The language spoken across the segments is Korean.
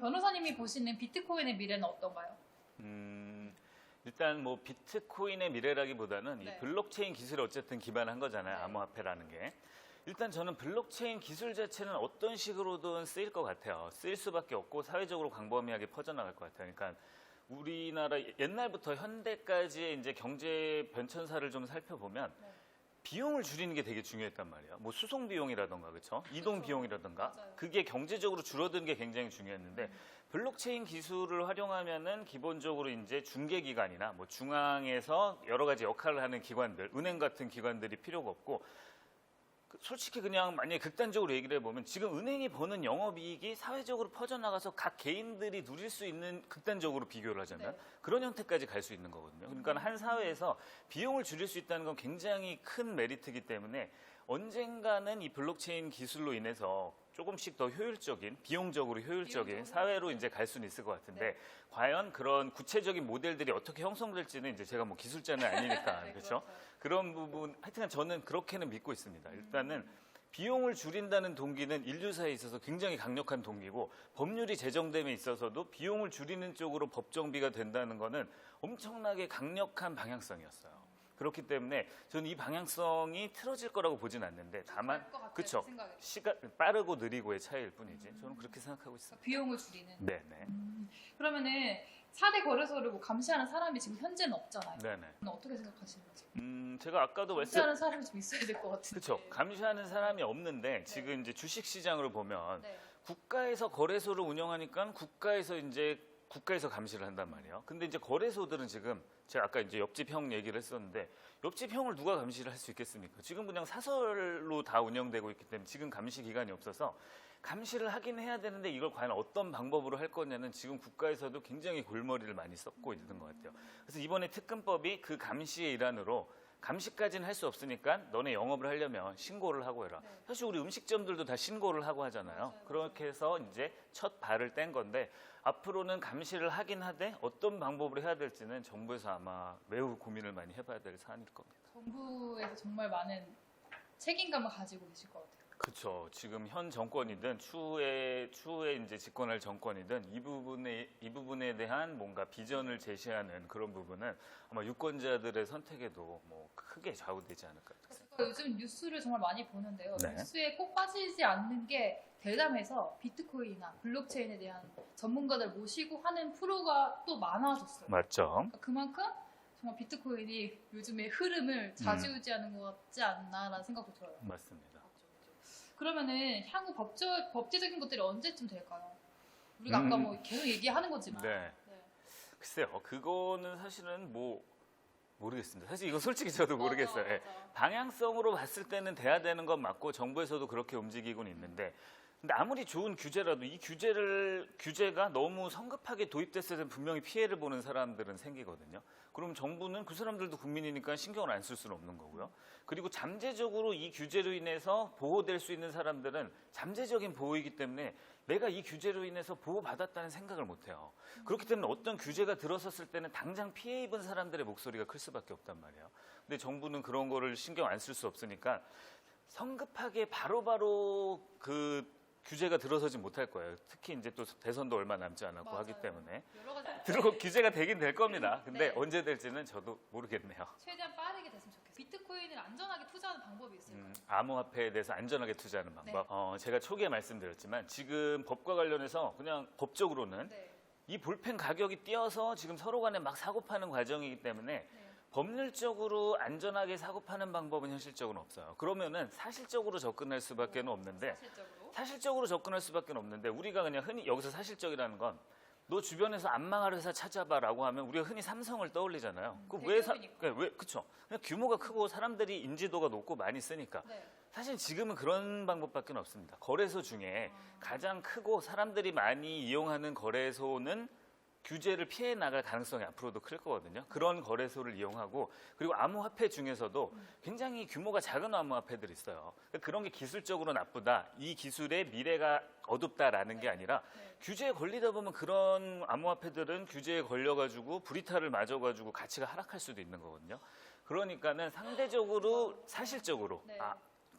변호사님이 보시는 비트코인의 미래는 어떤가요? 일단 뭐 비트코인의 미래라기보다는 네. 이 블록체인 기술에 어쨌든 기반한 거잖아요. 네. 암호화폐라는 게. 일단 저는 블록체인 기술 자체는 어떤 식으로든 쓰일 것 같아요. 쓰일 수밖에 없고 사회적으로 광범위하게 퍼져나갈 것 같아요. 그러니까 우리나라 옛날부터 현대까지의 이제 경제 변천사를 좀 살펴보면 네. 비용을 줄이는 게 되게 중요했단 말이에요. 뭐 수송 비용이라던가 그렇죠? 이동 비용이라던가 맞아요. 그게 경제적으로 줄어드는 게 굉장히 중요했는데 블록체인 기술을 활용하면은 기본적으로 이제 중개 기관이나 뭐 중앙에서 여러 가지 역할을 하는 기관들, 은행 같은 기관들이 필요가 없고 솔직히 그냥 만약에 극단적으로 얘기를 해보면 지금 은행이 버는 영업이익이 사회적으로 퍼져나가서 각 개인들이 누릴 수 있는 극단적으로 비교를 하잖아요. 네. 그런 형태까지 갈 수 있는 거거든요. 그러니까 한 사회에서 비용을 줄일 수 있다는 건 굉장히 큰 메리트이기 때문에 언젠가는 이 블록체인 기술로 인해서 조금씩 더 효율적인, 비용적으로 효율적인 사회로 이제 갈 수는 있을 것 같은데 네. 과연 그런 구체적인 모델들이 어떻게 형성될지는 이제 제가 뭐 기술자는 아니니까 네, 그렇죠? 그렇죠. 그런 부분 하여튼 저는 그렇게는 믿고 있습니다. 일단은 비용을 줄인다는 동기는 인류사에 있어서 굉장히 강력한 동기고 법률이 제정됨에 있어서도 비용을 줄이는 쪽으로 법 정비가 된다는 거는 엄청나게 강력한 방향성이었어요. 그렇기 때문에 저는 이 방향성이 틀어질 거라고 보진 않는데 다만 갈것 같아요, 그렇죠. 생각에. 시간 빠르고 느리고의 차이일 뿐이지. 저는 그렇게 생각하고 있습니다. 비용을 줄이는. 네네. 그러면은 4대 거래소를 뭐 감시하는 사람이 지금 현재는 없잖아요. 네네. 어떻게 생각하시는지? 제가 아까도 감시하는 사람이 좀 있어야 될 것 같은데. 그렇죠. 감시하는 사람이 없는데 지금 이제 주식 시장으로 보면 네. 국가에서 거래소를 운영하니까 국가에서 감시를 한단 말이에요. 근데 이제 거래소들은 지금 제가 아까 이제 옆집 형 얘기를 했었는데 옆집 형을 누가 감시를 할 수 있겠습니까? 지금 그냥 사설로 다 운영되고 있기 때문에 지금 감시 기관이 없어서 감시를 하긴 해야 되는데 이걸 과연 어떤 방법으로 할 거냐는 지금 국가에서도 굉장히 골머리를 많이 썩고 있는 것 같아요. 그래서 이번에 특검법이 그 감시의 일환으로 감시까지는 할 수 없으니까 너네 영업을 하려면 신고를 하고 해라. 네. 사실 우리 음식점들도 다 신고를 하고 하잖아요. 맞아요. 그렇게 해서 이제 첫 발을 뗀 건데 앞으로는 감시를 하긴 하되 어떤 방법으로 해야 될지는 정부에서 아마 매우 고민을 많이 해봐야 될 사안일 겁니다. 정부에서 정말 많은 책임감을 가지고 계실 것 같아요. 그렇죠. 지금 현 정권이든 추후에 이제 집권할 정권이든 이 부분에 대한 뭔가 비전을 제시하는 그런 부분은 아마 유권자들의 선택에도 뭐 크게 좌우되지 않을까 싶습니다. 제가 요즘 뉴스를 정말 많이 보는데요. 네. 뉴스에 꼭 빠지지 않는 게 대담에서 비트코인이나 블록체인에 대한 전문가들 모시고 하는 프로가 또 많아졌어요. 맞죠? 그러니까 그만큼 정말 비트코인이 요즘의 흐름을 좌지우지하는 것 같지 않나라는 생각도 들어요. 맞습니다. 그러면은 향후 법제적인 것들이 언제쯤 될까요? 우리가 아까 뭐 계속 얘기하는 거지만. 네. 글쎄요. 그거는 사실은 뭐 모르겠습니다. 사실 이건 솔직히 저도 모르겠어요. 예. 맞아. 방향성으로 봤을 때는 돼야 되는 건 맞고 정부에서도 그렇게 움직이고는 있는데 근데 아무리 좋은 규제라도 이 규제가 너무 성급하게 도입됐을 때 분명히 피해를 보는 사람들은 생기거든요. 그럼 정부는 그 사람들도 국민이니까 신경을 안 쓸 수는 없는 거고요. 그리고 잠재적으로 이 규제로 인해서 보호될 수 있는 사람들은 잠재적인 보호이기 때문에 내가 이 규제로 인해서 보호받았다는 생각을 못 해요. 그렇기 때문에 어떤 규제가 들어섰을 때는 당장 피해 입은 사람들의 목소리가 클 수밖에 없단 말이에요. 근데 정부는 그런 거를 신경 안 쓸 수 없으니까 성급하게 바로바로 그 규제가 들어서지 못할 거예요. 특히 이제 또 대선도 얼마 남지 않았고 맞아요. 하기 때문에 여러 가지 규제가 되긴 될 겁니다. 근데 네. 언제 될지는 저도 모르겠네요. 최대한 빠르게 됐으면 좋겠어요. 비트코인을 안전하게 투자하는 방법이 있을까요? 암호화폐에 대해서 안전하게 투자하는 방법. 네. 제가 초기에 말씀드렸지만 지금 법과 관련해서 그냥 법적으로는 네. 이 볼펜 가격이 뛰어서 지금 서로 간에 막 사고 파는 과정이기 때문에 네. 법률적으로 안전하게 사고 파는 방법은 현실적으로 없어요. 그러면은 사실적으로 접근할 수밖에 없는데 사실적으로 접근할 수밖에 없는데 우리가 그냥 흔히 여기서 사실적이라는 건 너 주변에서 안 망할 회사 찾아봐라고 하면 우리가 흔히 삼성을 떠올리잖아요. 대기업이니까. 그쵸? 그냥 규모가 크고 사람들이 인지도가 높고 많이 쓰니까. 네. 사실 지금은 그런 방법밖에 없습니다. 거래소 중에 가장 크고 사람들이 많이 이용하는 거래소는 규제를 피해 나갈 가능성이 앞으로도 클 거거든요. 그런 거래소를 이용하고 그리고 암호화폐 중에서도 굉장히 규모가 작은 암호화폐들이 있어요. 그런 게 기술적으로 나쁘다. 이 기술의 미래가 어둡다라는 게 아니라 규제에 걸리다 보면 그런 암호화폐들은 규제에 걸려가지고 불이탈을 맞아가지고 가치가 하락할 수도 있는 거거든요. 그러니까는 상대적으로 사실적으로 네.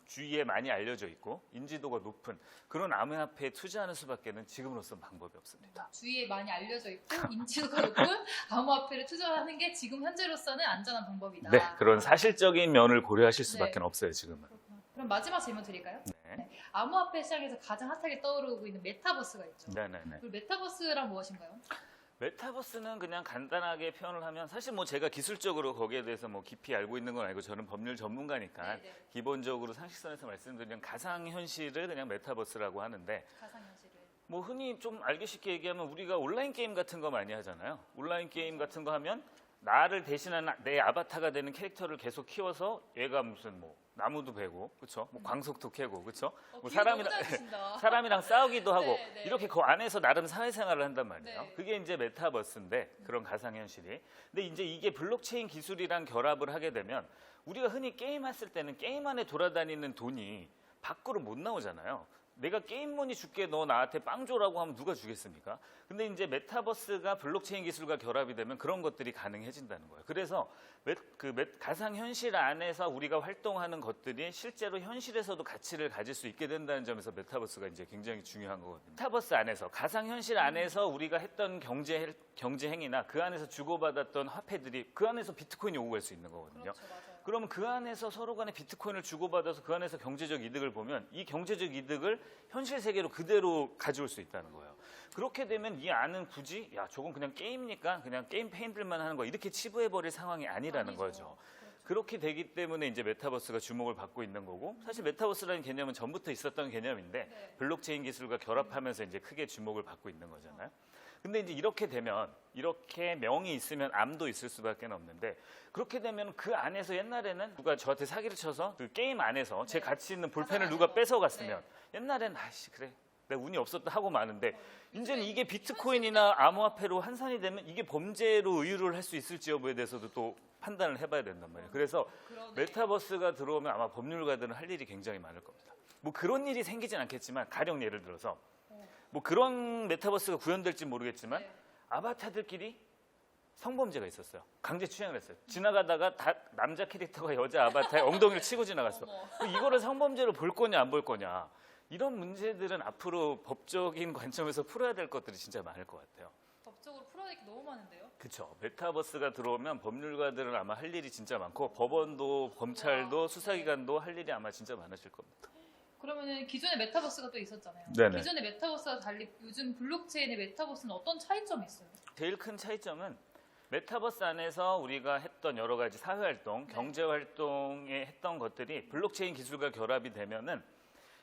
주위에 많이 알려져 있고 인지도가 높은 그런 암호화폐에 투자하는 수밖에는 지금으로서는 방법이 없습니다. 주위에 많이 알려져 있고 인지도가 높은 암호화폐를 투자하는 게 지금 현재로서는 안전한 방법이다. 네, 그런 사실적인 면을 고려하실 수밖에 네. 없어요, 지금은. 그렇구나. 그럼 마지막 질문 드릴까요? 네. 암호화폐 시장에서 가장 핫하게 떠오르고 있는 메타버스가 있죠. 네네네. 그 메타버스란 무엇인가요? 메타버스는 그냥 간단하게 표현을 하면 사실 뭐 제가 기술적으로 거기에 대해서 뭐 깊이 알고 있는 건 아니고 저는 법률 전문가니까 네네. 기본적으로 상식선에서 말씀드리면 가상현실을 그냥 메타버스라고 하는데 가상현실을. 뭐 흔히 좀 알기 쉽게 얘기하면 우리가 온라인 게임 같은 거 많이 하잖아요. 온라인 게임 같은 거 하면 나를 대신하는 내 아바타가 되는 캐릭터를 계속 키워서 얘가 무슨 뭐 나무도 베고 그렇죠? 뭐 광석도 캐고 그렇죠? 뭐 사람이랑 싸우기도 하고 네, 네. 이렇게 그 안에서 나름 사회생활을 한단 말이에요. 네. 그게 이제 메타버스인데 그런 가상현실이. 근데 이제 이게 블록체인 기술이랑 결합을 하게 되면 우리가 흔히 게임했을 때는 게임 안에 돌아다니는 돈이 밖으로 못 나오잖아요. 내가 게임머니 줄게 너 나한테 빵 줘라고 하면 누가 주겠습니까? 근데 이제 메타버스가 블록체인 기술과 결합이 되면 그런 것들이 가능해진다는 거예요. 그래서 가상현실 안에서 우리가 활동하는 것들이 실제로 현실에서도 가치를 가질 수 있게 된다는 점에서 메타버스가 이제 굉장히 중요한 거거든요. 메타버스 안에서 가상현실 안에서 우리가 했던 경제 행위나 그 안에서 주고받았던 화폐들이 그 안에서 비트코인이 오고 갈 수 있는 거거든요. 그렇죠, 맞아요. 그러면 그 안에서 서로 간에 비트코인을 주고받아서 그 안에서 경제적 이득을 보면 이 경제적 이득을 현실 세계로 그대로 가져올 수 있다는 거예요. 그렇게 되면 이 안은 굳이 야 저건 그냥 게임이니까 그냥 게임 페인들만 하는 거 이렇게 치부해버릴 상황이 아니라는 아니죠. 거죠. 그렇죠. 그렇게 되기 때문에 이제 메타버스가 주목을 받고 있는 거고 사실 메타버스라는 개념은 전부터 있었던 개념인데 네. 블록체인 기술과 결합하면서 이제 크게 주목을 받고 있는 거잖아요. 근데 이제 이렇게 되면 이렇게 명이 있으면 암도 있을 수밖에 없는데 그렇게 되면 그 안에서 옛날에는 누가 저한테 사기를 쳐서 그 게임 안에서 제 네. 가치 있는 볼펜을 가상 누가 안에서. 뺏어갔으면 옛날에는 아이씨 그래 내가 운이 없었다 하고 마는데 이제는 이게 비트코인이나 암호화폐로 환산이 되면 이게 범죄로 의유를 할 수 있을지 여부에 대해서도 또 판단을 해봐야 된단 말이에요. 그래서 그러네. 메타버스가 들어오면 아마 법률가들은 할 일이 굉장히 많을 겁니다. 뭐 그런 일이 생기진 않겠지만 가령 예를 들어서 뭐 그런 메타버스가 구현될지 모르겠지만 네. 아바타들끼리 성범죄가 있었어요. 강제 추행을 했어요. 지나가다가 다 남자 캐릭터가 여자 아바타의 엉덩이를 치고 지나갔어. 어머. 이거를 성범죄로 볼 거냐 안 볼 거냐. 이런 문제들은 앞으로 법적인 관점에서 풀어야 될 것들이 진짜 많을 것 같아요. 법적으로 풀어야 될 게 너무 많은데요. 그렇죠. 메타버스가 들어오면 법률가들은 아마 할 일이 진짜 많고 법원도 검찰도 수사기관도 할 일이 아마 진짜 많으실 겁니다. 그러면은 기존의 메타버스가 또 있었잖아요. 네네. 기존의 메타버스와 달리 요즘 블록체인의 메타버스는 어떤 차이점이 있어요? 제일 큰 차이점은 메타버스 안에서 우리가 했던 여러 가지 사회활동, 네. 경제활동에 했던 것들이 블록체인 기술과 결합이 되면은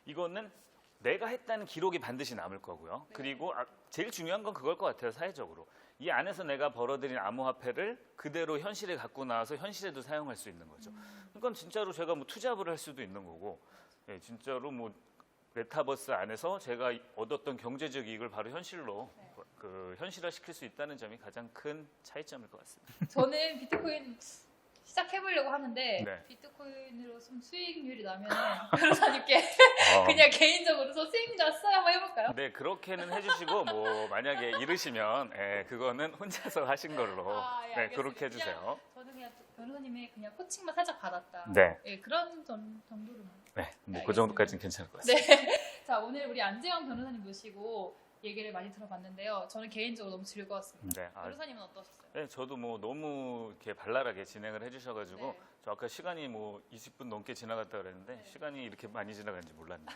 이거는 내가 했다는 기록이 반드시 남을 거고요. 네. 그리고 제일 중요한 건 그걸 것 같아요, 사회적으로. 이 안에서 내가 벌어들인 암호화폐를 그대로 현실에 갖고 나와서 현실에도 사용할 수 있는 거죠. 그러니까 진짜로 제가 뭐 투잡을 할 수도 있는 거고, 예, 진짜로 뭐 메타버스 안에서 제가 얻었던 경제적 이익을 바로 현실로 네. 현실화시킬 수 있다는 점이 가장 큰 차이점일 것 같습니다. 저는 비트코인 시작해보려고 하는데 네. 비트코인으로 좀 수익률이 나면 변호사님께 어. 그냥 개인적으로 저 수익률 써 한번 해볼까요? 네, 그렇게는 해주시고 뭐 만약에 이르시면 그거는 혼자서 하신 걸로 예, 네, 알겠습니다. 그렇게 해주세요. 저는 그냥 변호사님의 그냥 코칭만 살짝 받았다. 네, 예, 그런 정도로만. 네, 뭐 알겠습니다. 그 정도까지는 괜찮을 것 같습니다. 네. 자, 오늘 우리 안재영 변호사님 모시고 얘기를 많이 들어봤는데요. 저는 개인적으로 너무 즐거웠습니다. 네, 변호사님은 어떠셨어요? 네, 저도 뭐 너무 이렇게 발랄하게 진행을 해주셔가지고 네. 저 아까 시간이 뭐 20분 넘게 지나갔다 그랬는데 네. 시간이 이렇게 많이 지나간지 몰랐네요.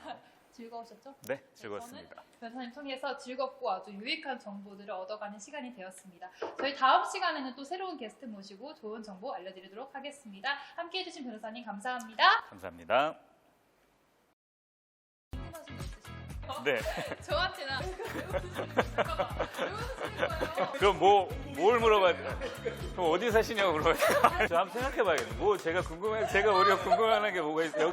즐거우셨죠? 네, 즐거웠습니다. 변호사님 통해서 즐겁고 아주 유익한 정보들을 얻어가는 시간이 되었습니다. 저희 다음 시간에는 또 새로운 게스트 모시고 좋은 정보 알려드리도록 하겠습니다. 함께해 주신 변호사님 감사합니다. 감사합니다. 궁금하신 거 있으신가요? 네, 저한테나 잠깐만 왜 웃으시는 거예요? 그럼 뭘 물어봐야 돼요? 그럼 어디 사시냐고 물어봐야 돼요? 저 한번 생각해봐야겠네요. 뭐 제가 오히려 궁금한 게 뭐가 있어요?